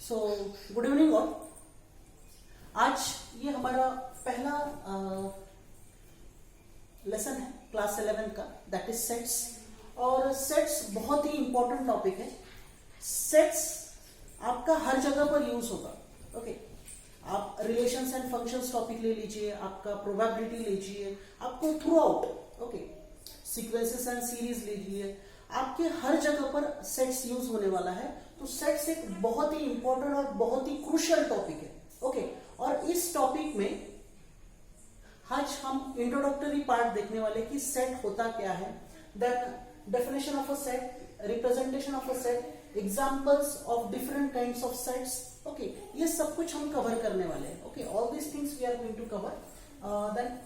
So good evening all. आज ये हमारा पहला लेसन है क्लास 11 का, दैट इज सेट्स। और सेट्स बहुत ही इंपॉर्टेंट टॉपिक है। सेट्स आपका हर जगह पर यूज होगा। ओके, आप रिलेशंस एंड फंक्शंस टॉपिक ले लीजिए, आपका प्रोबेबिलिटी लीजिए, आपको through out okay sequences and series लीजिए, आपके हर जगह पर सेट्स यूज होने वाला है। तो सेट्स एक बहुत ही इंपॉर्टेंट और बहुत ही क्रूशियल टॉपिक है। ओके, और इस टॉपिक में आज हम इंट्रोडक्टरी पार्ट देखने वाले कि सेट होता क्या है, then definition of a set, representation of a set, examples of different kinds of sets. Okay, ये सब कुछ हम कवर करने वाले हैं। Okay, all these things we are going to cover. Then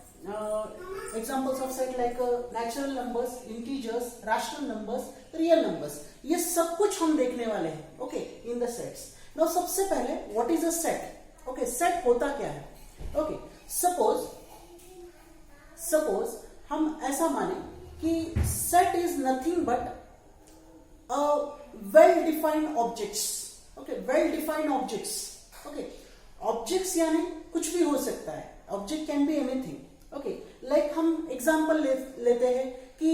examples of set like natural numbers, integers, rational numbers, real numbers, ये सब कुछ हम देखने वाले हैं। Okay, in the sets. Now सबसे पहले what is a set. Okay, set होता क्या है। ओके, सपोज हम ऐसा माने कि set is nothing but a well defined objects. Okay, well defined objects. Okay, objects यानी कुछ भी हो सकता है। Object can be anything. Okay, like हम एग्जांपल लेते हैं कि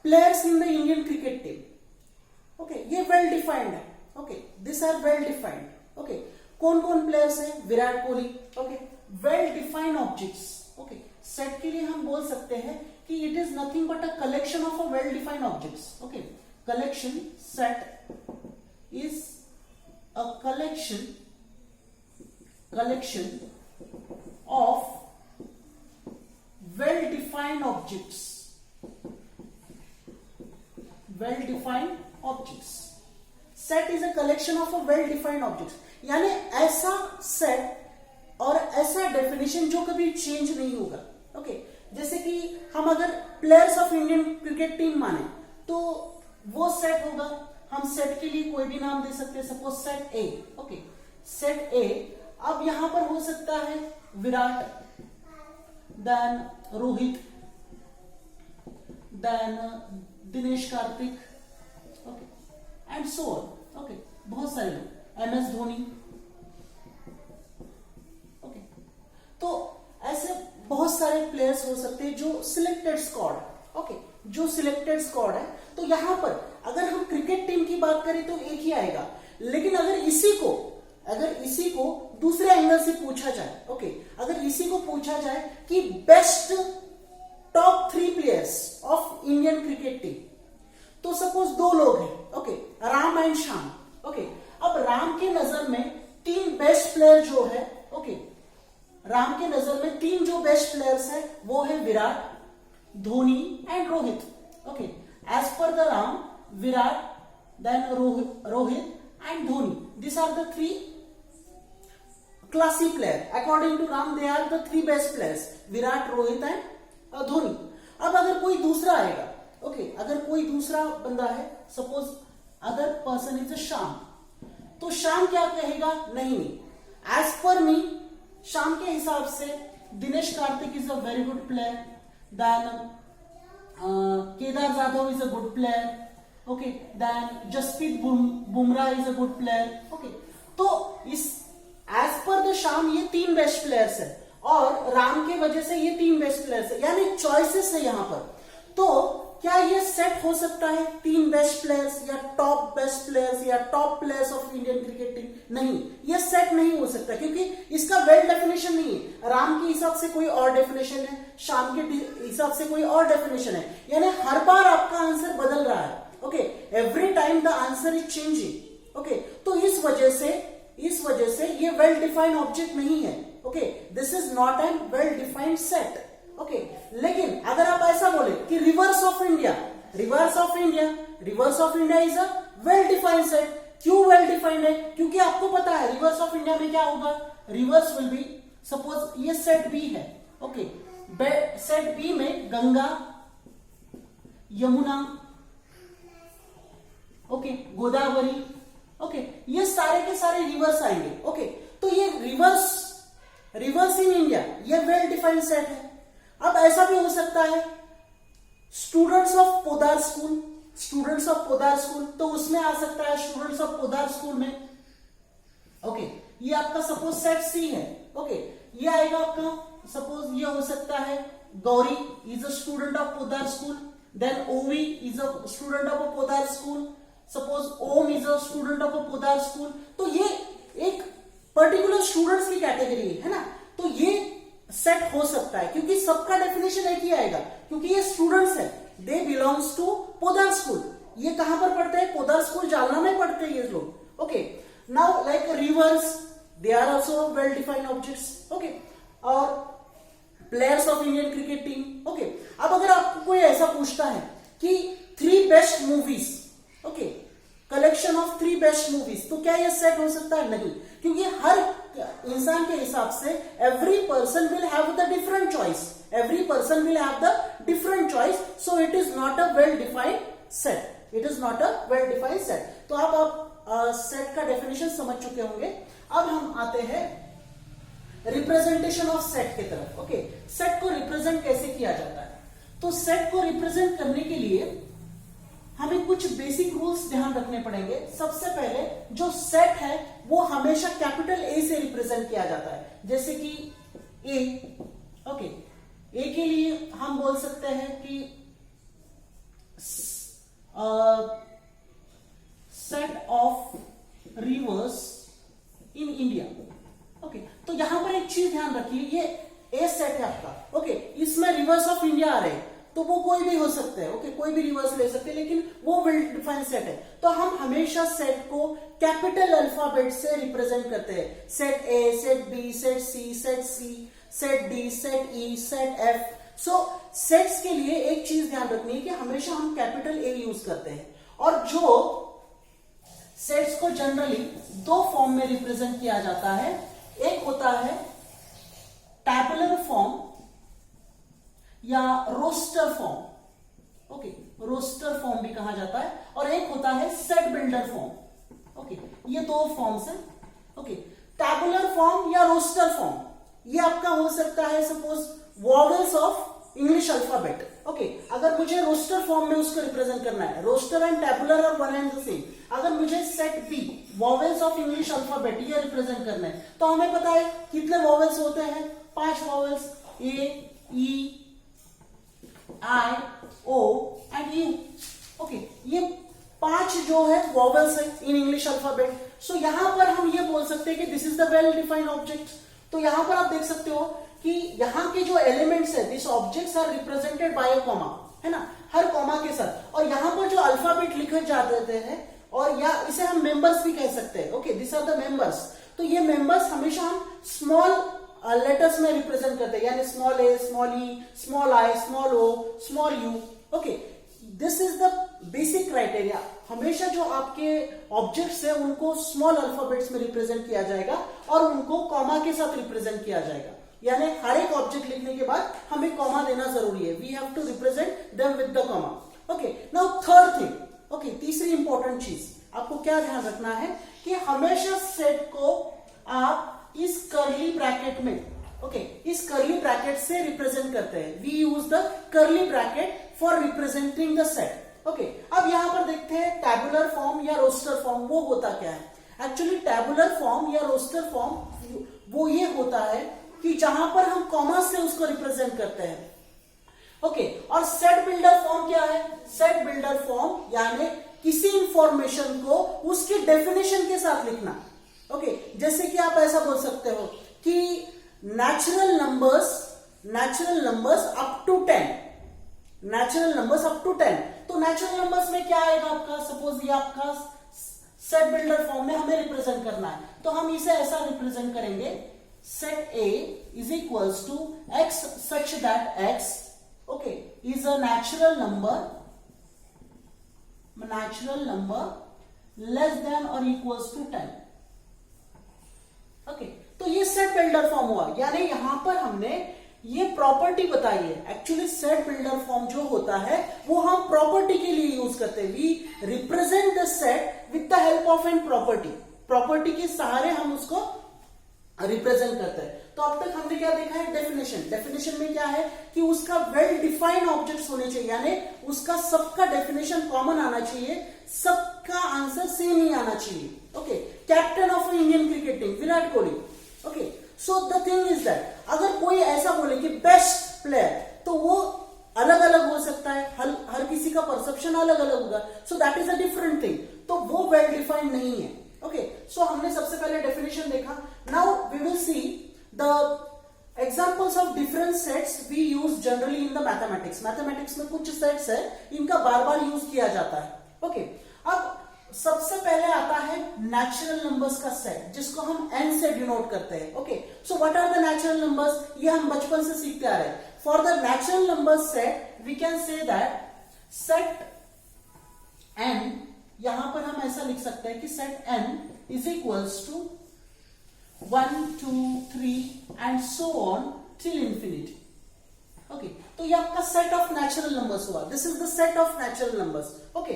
players in the Indian cricket team. Okay, ये वेल डिफाइंड है। Okay, this are well defined. Okay, कौन कौन प्लेयर्स हैं? Virat Kohli. Okay, well defined objects. Okay, set के लिए हम बोल सकते हैं कि it is nothing but a collection of a well defined objects. Okay, collection, set is a collection of well defined objects, well defined objects. Set is a collection of a well defined objects, यानी ऐसा set और ऐसा definition जो कभी change नहीं होगा। Okay, जैसे कि हम अगर players of Indian cricket team माने तो वो सेट होगा। हम सेट के लिए कोई भी नाम दे सकते हैं, suppose set A. Okay, set A. अब यहां पर हो सकता है Virat, then Rohit, then Dinesh Karthik, okay and so on. Okay, बहुत सारे लोग, MS धोनी। ओके, तो ऐसे बहुत सारे प्लेयर्स हो सकते हैं जो सिलेक्टेड स्क्वाड। ओके, जो सिलेक्टेड स्क्वाड है। तो यहां पर अगर हम क्रिकेट टीम की बात करें तो एक ही आएगा, लेकिन अगर इसी को दूसरे एंगल से पूछा जाए, ओके, अगर इसी को पूछा जाए कि best top 3 players of Indian cricket team, तो सपोज 2 लोग हैं। Okay, Ram and Shyam. Okay, अब राम के नजर में 3 बेस्ट प्लेयर जो है, ओके, राम के नजर में 3 जो बेस्ट प्लेयर्स है वो है Virat, Dhoni and Rohit. Okay, as per the Ram, Virat, then Rohit and Dhoni. These are the 3 classy players. According to Ram, they are the 3 best players. Virat, Rohit and Dhoni. अब अगर कोई दूसरा आएगा, ओके, अगर कोई दूसरा बंदा है, suppose other person is Shyam, तो श्याम क्या कहेगा? नहीं, एज पर मी, श्याम के हिसाब से Dinesh Karthik is a very good player, then Kedar Jadhav is a good player. Okay, then Jasprit Bumrah is a good player. Okay, तो इस एज पर द शाम ये 3 बेस्ट प्लेयर्स है और राम की वजह से ये 3 बेस्ट प्लेयर्स है, यानी चॉइसेस है यहां पर। तो क्या ये सेट हो सकता है 3 बेस्ट प्लेयर्स या टॉप बेस्ट प्लेयर्स या top players of Indian cricket team? नहीं, ये सेट नहीं हो सकता, क्योंकि इसका वेल डेफिनेशन नहीं है। राम के हिसाब से कोई और डेफिनेशन है, शाम के हिसाब से कोई और डेफिनेशन है, यानी हर बार आपका आंसर बदल रहा है। Okay, every time the answer is changing. Okay, तो इस वजह से ये वेल डिफाइंड ऑब्जेक्ट नहीं है। Okay, this is not an well defined set. Okay, लेकिन अगर आप ऐसा बोले कि reverse of India is a well defined set. क्यों वेल डिफाइंड है? क्योंकि आपको पता है रिवर्स ऑफ इंडिया में क्या होगा। रिवर्स विल बी, सपोज ये सेट बी है। ओके, सेट बी में गंगा, यमुना, ओके, गोदावरी, ओके, ये सारे के सारे रिवर्स आएंगे। ओके, तो ये रिवर्स इन इंडिया, ये वेल डिफाइंड सेट है। अब ऐसा भी हो सकता है स्टूडेंट्स ऑफ पोदार स्कूल, तो उसमें आ सकता है स्टूडेंट्स ऑफ पोदार स्कूल में ओके ये आपका सपोज सेट सी है, ओके ये आएगा आपका, सपोज ये हो सकता है Gauri is a student of Podar school, then Ovi is a student of a Podar school, suppose Om is a student of a Podar school. तो ये एक पर्टिकुलर स्टूडेंट्स की कैटेगरी है ना, तो ये सेट हो सकता है क्योंकि सबका डेफिनेशन एक ही आएगा, क्योंकि ये स्टूडेंट्स है, they belongs to Podar school. ये कहां पर पढ़ते हैं? पोदार स्कूल जालना में पढ़ते हैं ये लोग। Okay now like rivers, they are also well defined objects. Okay और players of Indian cricket team. Okay अब अगर आपको कोई ऐसा पूछता है कि 3 best movies, okay collection of 3 best movies, तो क्या ये सेट हो सकता है? नहीं, क्योंकि हर इंसान के हिसाब से every person will have the different choice, every person will have the different choice, so it is not a well defined set, it is not a well defined set. तो आप सेट का डेफिनेशन समझ चुके होंगे। अब हम आते हैं रिप्रेजेंटेशन ऑफ सेट की तरफ। ओके सेट को रिप्रेजेंट कैसे किया जाता है? तो सेट को रिप्रेजेंट करने के लिए हमें कुछ बेसिक रूल्स ध्यान रखने पड़ेंगे। सबसे पहले जो सेट है वो हमेशा कैपिटल ए से रिप्रेजेंट किया जाता है, जैसे कि ए। ओके ए के लिए हम बोल सकते हैं कि set of reverse in India. Okay तो यहां पर एक चीज ध्यान रखिए, ये ए सेट है आपका। ओके इसमें रिवर्स ऑफ इंडिया आ रहे हैं, तो वो कोई भी हो सकते हैं। ओके कोई भी रिवर्स ले सकते हैं, लेकिन वो वेल डिफाइंड सेट है। तो हम हमेशा सेट को कैपिटल अल्फाबेट से रिप्रेजेंट करते हैं। Set A, set B, set C, set C, set D, set E, set F. So sets के लिए एक चीज ध्यान रखनी है कि हमेशा हम कैपिटल ए यूज करते हैं। और जो सेट्स को जनरली 2 फॉर्म में रिप्रेजेंट किया जाता है, एक होता है टैबुलर फॉर्म या roster form. Okay roster form भी कहा जाता है, और एक होता है सेट बिल्डर फॉर्म। ओके ये 2 फॉर्म्स हैं। ओके टैबुलर फॉर्म या रोस्टर फॉर्म ये आपका हो सकता है suppose vowels of English alphabet. Okay अगर मुझे रोस्टर फॉर्म में उसको रिप्रेजेंट करना है, रोस्टर एंड टैबुलर और वन एंड द सेम। अगर मुझे set B vowels of English alphabet ये रिप्रेजेंट करना है, तो हमें पता है कितने वॉवेल्स होते हैं? 5 vowels, A, E, I, O and U. Okay ये 5 जो है वॉवेल्स है इन इंग्लिश अल्फाबेट। सो यहां पर हम ये बोल सकते हैं कि this is the well defined object. तो यहां पर आप देख सकते हो कि यहां के जो एलिमेंट्स है, this objects are represented by a comma, है ना, हर कॉमा के साथ। और यहां पर जो अल्फाबेट लिखे जाते हैं, और या इसे हम मेंबर्स भी कह सकते हैं। Okay this are the members. तो ये मेंबर्स हमेशा हम स्मॉल लेटर्स में रिप्रेजेंट करते हैं, यानी small A, small E, small I, small O, small U. Okay this is the basic criteria. हमेशा जो आपके ऑब्जेक्ट्स है उनको स्मॉल अल्फाबेट्स में रिप्रेजेंट किया जाएगा और उनको कॉमा के साथ रिप्रेजेंट किया जाएगा, यानी हर एक ऑब्जेक्ट लिखने के बाद हमें कॉमा देना जरूरी है। We have to represent them with the comma. Okay now third thing, okay तीसरी इंपॉर्टेंट चीज आपको क्या ध्यान रखना है कि हमेशा सेट को आप इस कर्ली ब्रैकेट में, ओके इस कर्ली ब्रैकेट से रिप्रेजेंट करते हैं। We use the curly bracket for representing the set. Okay अब यहां पर देखते हैं टैबुलर फॉर्म या रोस्टर फॉर्म वो होता क्या है। एक्चुअली टैबुलर फॉर्म या रोस्टर फॉर्म वो ये होता है कि जहां पर हम कॉमा से उसको रिप्रेजेंट करते हैं। ओके और सेट बिल्डर फॉर्म क्या है? सेट बिल्डर फॉर्म यानी किसी इंफॉर्मेशन को उसकी डेफिनेशन के साथ लिखना। ओके जैसे कि आप ऐसा बोल सकते हो कि natural numbers up to 10, natural numbers up to 10। तो नेचुरल नंबर्स में क्या आएगा आपका? सपोज ये आपका सेट बिल्डर फॉर्म में हमें रिप्रेजेंट करना है, तो हम इसे ऐसा रिप्रेजेंट करेंगे, set A is equals to x such that x, okay, is a natural number less than or equals to 10. Okay, तो ये सेट बिल्डर फॉर्म हुआ, यानी यहां पर हमने ये प्रॉपर्टी बताई है। एक्चुअली सेट बिल्डर फॉर्म जो होता है वो हम प्रॉपर्टी के लिए यूज करते हैं। We represent the set with the help of an property, property के सहारे हम उसको रिप्रेजेंट करते हैं। तो अब तक हमने क्या देखा है? डेफिनेशन। डेफिनेशन में क्या है कि उसका वेल डिफाइंड ऑब्जेक्ट्स होने चाहिए, यानी उसका सबका डेफिनेशन कॉमन आना चाहिए, सबका आंसर सेम ही आना चाहिए। Okay captain of Indian cricket Virat Kohli. Okay, so the thing is that अगर कोई ऐसा बोले कि बेस्ट प्लेयर, तो वो अलग अलग हो सकता है, हर किसी का परसेप्शन अलग अलग होगा, so that is a different thing, तो वो वेल डिफाइंड नहीं है। ओके, सो हमने सबसे पहले डेफिनेशन देखा। Now we will see the examples of different sets we use generally in the mathematics. Mathematics में कुछ सेट्स है, इनका बार बार यूज किया जाता है। ओके, अब सबसे पहले आता है नेचुरल नंबर्स का सेट, जिसको हम n से डिनोट करते हैं। Okay, so what are the natural numbers, ये हम बचपन से सीखते आ रहे हैं। For the natural number set we can say that set n, यहां पर हम ऐसा लिख सकते हैं कि set n is equals to 1 2 3 and so on till infinity. Okay, तो ये आपका सेट ऑफ नेचुरल नंबर्स हुआ। This is the set of natural numbers. Okay,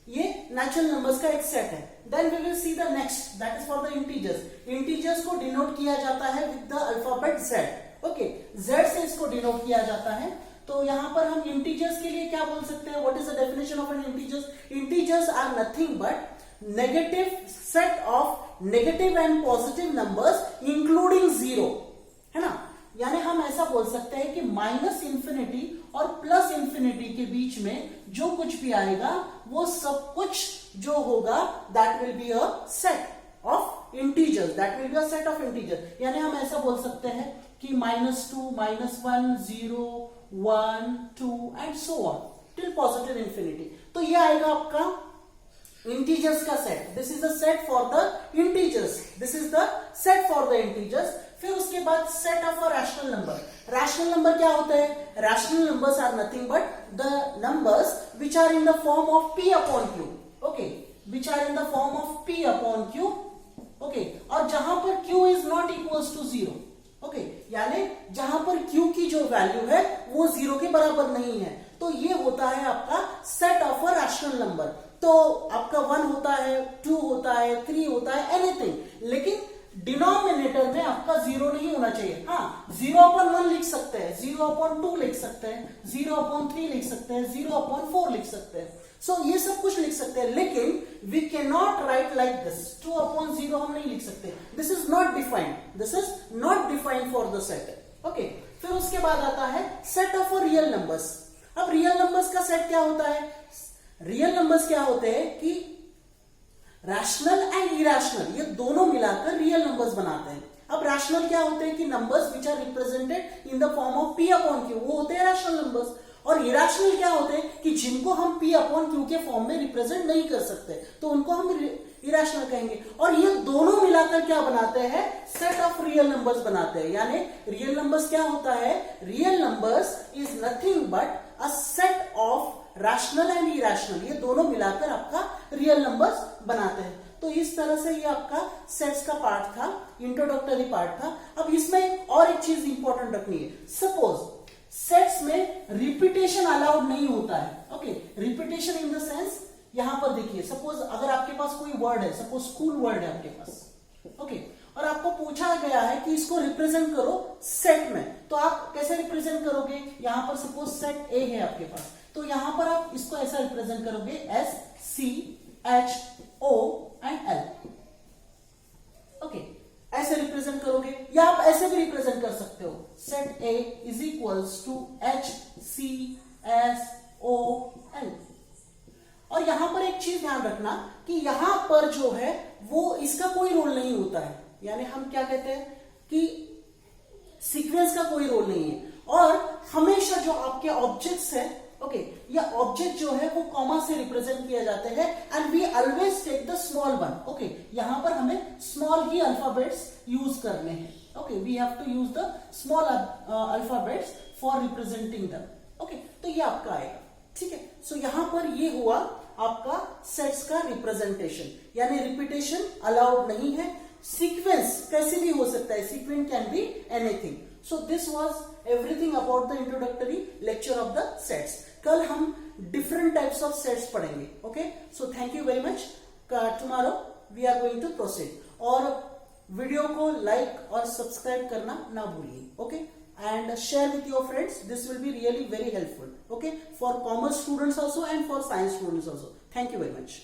ये नेचुरल नंबर्स का एक सेट है। Then we will see the next, that is for the integers. Integers को denote किया जाता है with the alphabet z। Okay, z से इसको डिनोट किया जाता है। तो यहां पर हम इंटीजर्स के लिए क्या बोल सकते हैं, what is the definition of an integers? Integers are nothing but negative set of negative and positive numbers including zero, है ना। यानी हम ऐसा बोल सकते हैं कि माइनस इंफिनिटी और प्लस इंफिनिटी के बीच में जो कुछ भी आएगा वो सब कुछ जो होगा that will be a set of integers, that will be a set of integers. यानी हम ऐसा बोल सकते हैं कि -2 -1 0 1 2 and so on till positive infinity. तो ये आएगा आपका इंटीजर्स का सेट। This is the set for the integers, this is the set for the integers. फिर उसके बाद set of a rational number. Rational number क्या होता है? Rational numbers are nothing but the numbers which are in the form of p upon q। Okay, which are in the form of p upon q। Okay, और जहां पर q is not equals to 0। Okay, यानी जहां पर q की जो value है वो 0 के बराबर नहीं है, तो ये होता है आपका set of a rational number. तो आपका 1 होता है, 2 होता है, 3 होता है, एनीथिंग, लेकिन डिनोमिनेटर में आपका 0 नहीं होना चाहिए। हाँ, 0/1 लिख सकते हैं, 0/2 लिख सकते हैं, 0/3 लिख सकते हैं, 0/4 लिख सकते हैं। सो ये सब कुछ लिख सकते हैं, लेकिन we can not write like this. 2/0 हम नहीं लिख सकते। This is not defined, this is not defined for the set. Okay, फिर उसके बाद आता है set of a real numbers. अब रियल नंबर्स का सेट क्या होता है? रियल नंबर्स क्या होते हैं कि रैशनल एंड इरैशनल, ये दोनों मिलाकर रियल नंबर्स बनाते हैं। अब रैशनल क्या होते हैं कि numbers which are represented in the form of p upon q, वो होते हैं रैशनल नंबर्स। और इरैशनल क्या होते हैं कि जिनको हम p अपॉन q के फॉर्म में रिप्रेजेंट नहीं कर सकते, तो उनको हम इरैशनल कहेंगे। और ये दोनों मिलाकर क्या बनाते हैं? सेट ऑफ रियल नंबर्स बनाते हैं। यानी रियल नंबर्स क्या होता है? Real numbers is nothing but a set of rational and irrational, ये दोनों मिलाकर आपका रियल नंबर्स बनाते हैं। तो इस तरह से ये आपका सेट्स का पार्ट था, इंट्रोडक्टरी पार्ट था। अब इसमें और एक चीज इंपॉर्टेंट रखनी है। सपोज सेट्स में रिपीटेशन अलाउड नहीं होता है। Okay, repetition in the sense, यहां पर देखिए, सपोज अगर आपके पास कोई वर्ड है, सपोज स्कूल वर्ड है आपके पास, ओके, और आपको पूछा गया है कि इसको रिप्रेजेंट करो सेट में, तो आप कैसे रिप्रेजेंट करोगे? यहां पर सपोज सेट ए है आपके पास, तो यहां पर आप इसको ऐसा रिप्रेजेंट करोगे S C H O and L। Okay, ऐसे रिप्रेजेंट करोगे, या आप ऐसे भी रिप्रेजेंट कर सकते हो, set A is equals to H C S O L। और यहां पर एक चीज ध्यान रखना कि यहां पर जो है वो इसका कोई रोल नहीं होता है। यानी हम क्या कहते हैं कि सीक्वेंस का कोई रोल नहीं है, और हमेशा जो आपके ऑब्जेक्ट्स है, ओके, ये ऑब्जेक्ट जो है वो कॉमा से रिप्रेजेंट किए जाते हैं, and we always take the small one. Okay, यहां पर हमें स्मॉल ही अल्फाबेट्स यूज करने हैं। Okay, we have to use the small alphabets for representing them. Okay, तो ये आपका आएगा, ठीक है। सो यहां पर ये हुआ आपका सेट्स का रिप्रेजेंटेशन, यानी रिपीटेशन अलाउड नहीं है। सीक्वेंस कैसे भी हो सकता है, sequence can be anything. So this was everything about the introductory lecture of the sets. कल हम डिफरेंट टाइप्स ऑफ सेट्स पढ़ेंगे। Okay, so thank you very much. Tomorrow we are going to proceed, और video को like और subscribe करना ना भूलिए। Okay, and share with your friends. This will be really very helpful, okay, for commerce students also and for science students also. Thank you very much.